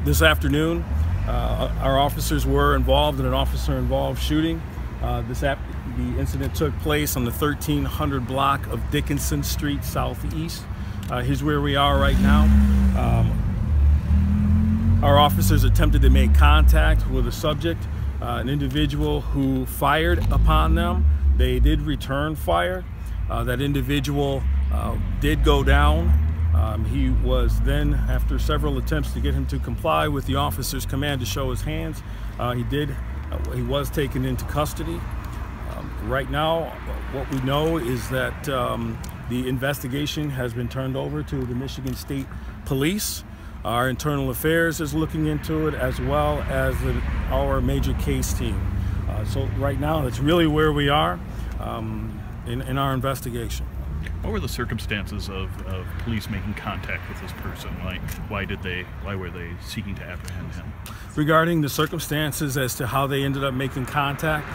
This afternoon, our officers were involved in an officer-involved shooting. The incident took place on the 1300 block of Dickenson Street Southeast. Here's where we are right now. Our officers attempted to make contact with a subject, an individual who fired upon them. They did return fire. That individual did go down. He was then, after several attempts to get him to comply with the officer's command to show his hands, he was taken into custody. Right now, what we know is that the investigation has been turned over to the Michigan State Police. Our internal affairs is looking into it, as well as our major case team. So right now, that's really where we are in our investigation. What were the circumstances of police making contact with this person? Why were they seeking to apprehend him? Regarding the circumstances as to how they ended up making contact,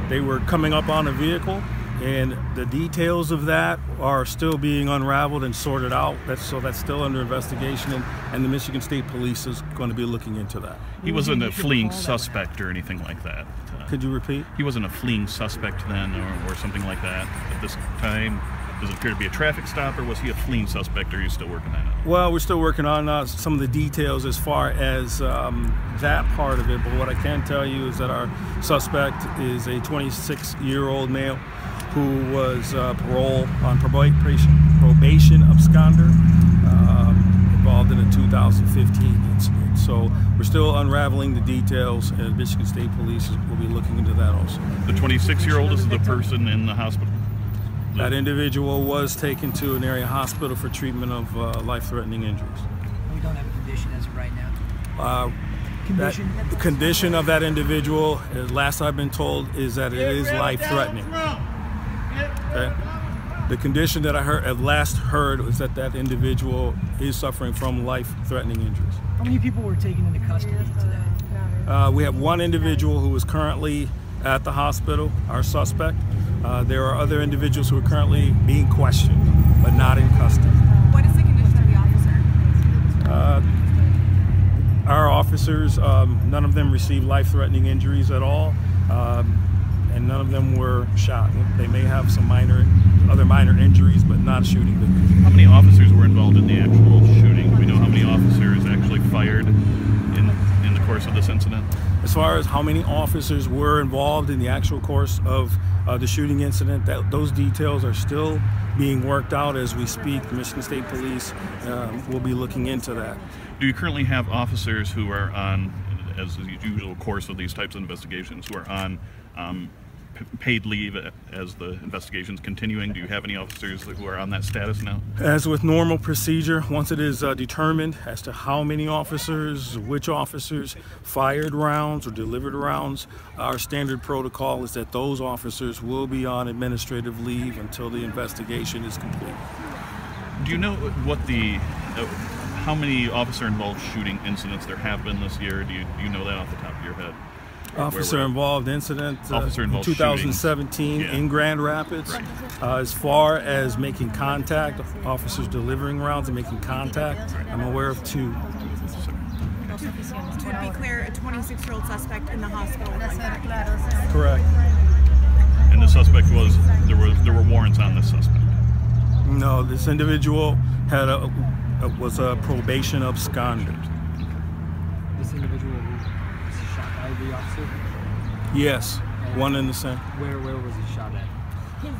they were coming up on a vehicle, and the details of that are still being unraveled and sorted out. So that's still under investigation, and the Michigan State Police is going to be looking into that. He wasn't a fleeing suspect or anything like that. Could you repeat? He wasn't a fleeing suspect then, or something like that at this time? Does it appear to be a traffic stop, or was he a fleeing suspect, or are you still working on it? Well, we're still working on some of the details as far as that part of it, but what I can tell you is that our suspect is a 26-year-old male who was parole on probation absconder, involved in a 2015 incident. So we're still unraveling the details, and Michigan State Police will be looking into that also. The 26-year-old is the person in the hospital? That individual was taken to an area hospital for treatment of life-threatening injuries. We don't have a condition as of right now. The condition of that individual, last I've been told, is that it is life-threatening. Okay? The condition that I last heard was that that individual is suffering from life-threatening injuries. How many people were taken into custody today? We have one individual who is currently at the hospital, our suspect. There are other individuals who are currently being questioned, but not in custody. What is the condition of the officer? Our officers, none of them received life-threatening injuries at all, and none of them were shot. They may have some other minor injuries, but not shooting victims. How many officers were involved in the actual shooting? Do we know how many officers actually fired in the course of this incident? As far as how many officers were involved in the actual course of the shooting incident, those details are still being worked out as we speak. The Michigan State Police will be looking into that. Do you currently have officers who are on, as the usual course of these types of investigations, who are on paid leave as the investigation's continuing? Do you have any officers who are on that status now? As with normal procedure, once it is determined as to how many officers, which officers fired rounds or delivered rounds, our standard protocol is that those officers will be on administrative leave until the investigation is complete. Do you know how many officer-involved shooting incidents there have been this year? Do you know that off the top of your head? Officer-involved incident in 2017 in Grand Rapids. Right. As far as making contact, officers delivering rounds and making contact, I'm aware of 2. To be clear, a 26-year-old suspect in the hospital. Correct. And the suspect there were warrants on this suspect? No, this individual was a probation absconder. This individual was he shot by the officer? Yes, one in the same. Where was he shot at?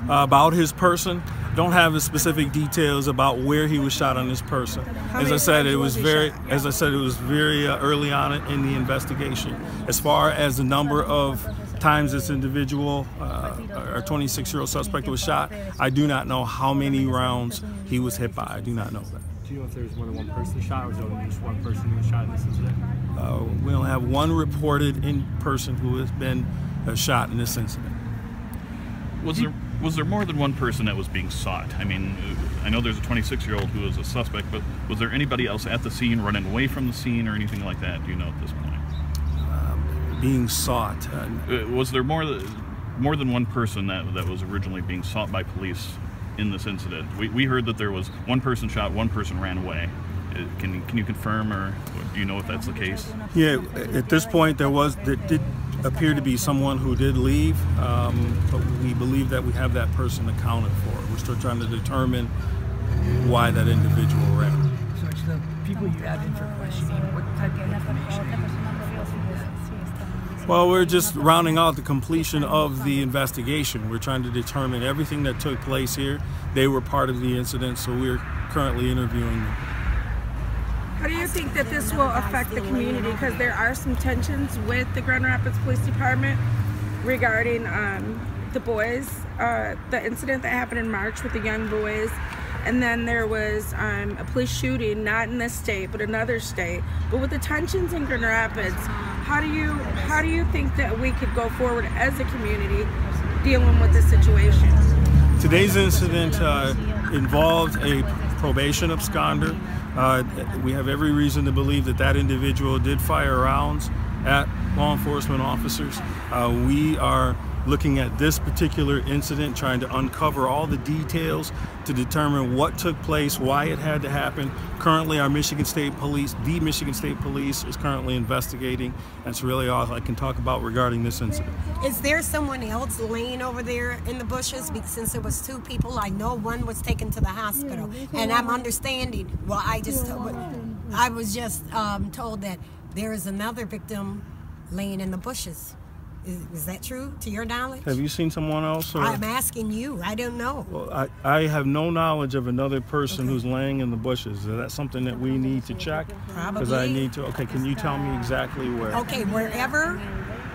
About his person. Don't have the specific details about where he was shot on his person. As I said, it was very early on in the investigation. As far as the number of times this individual, our 26-year-old suspect, was shot, I do not know how many rounds he was hit by. I do not know that. Do you know if there's more than one person shot, or was there only just one person who was shot in this incident? We only have one reported in person who has been shot in this incident. Was there more than one person that was being sought? I mean, I know there's a 26-year-old who is a suspect, but was there anybody else at the scene running away from the scene or anything like that? Do you know at this point? Being sought. Was there more than one person that was originally being sought by police in this incident? We heard that there was one person shot, one person ran away. Can you confirm, or do you know if that's the case? Yeah, at this point there did appear to be someone who did leave, but we believe that we have that person accounted for. We're still trying to determine why that individual ran. So it's the people you have in for questioning. What type of information? Well, we're just rounding out the completion of the investigation. We're trying to determine everything that took place here. They were part of the incident, so we're currently interviewing them. How do you think that this will affect the community? Because there are some tensions with the Grand Rapids Police Department regarding the boys, the incident that happened in March with the young boys. And then there was a police shooting, not in this state, but another state. But with the tensions in Grand Rapids, how do you think that we could go forward as a community dealing with this situation? Today's incident involved a probation absconder. We have every reason to believe that that individual did fire rounds at law enforcement officers. We are looking at this particular incident, trying to uncover all the details to determine what took place, why it had to happen. Currently, our Michigan State Police, the Michigan State Police, is currently investigating. That's really all I can talk about regarding this incident. Is there someone else laying over there in the bushes? Because since there was 2 people, I know one was taken to the hospital, and I'm understanding. Well, I was just told that there is another victim laying in the bushes. Is that true, to your knowledge? Have you seen someone else? Or? I'm asking you. I don't know. Well, I have no knowledge of another person who's laying in the bushes. Is that something that we need to check? Probably. Because I need to. Okay, can you tell me exactly where? Okay, wherever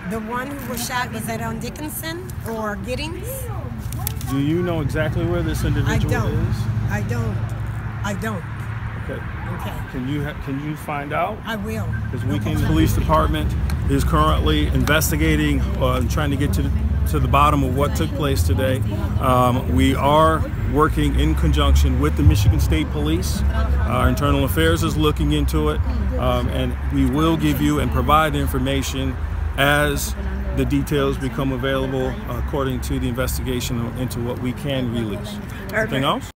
the one who was shot, was that on Dickinson or Giddings? Do you know exactly where this individual is? I don't. Okay. Okay. Can you find out? I will. Because the Police Department is currently investigating, trying to get to the bottom of what took place today. We are working in conjunction with the Michigan State Police. Our Internal Affairs is looking into it, and we will give you and provide information as the details become available according to the investigation into what we can release. Anything else?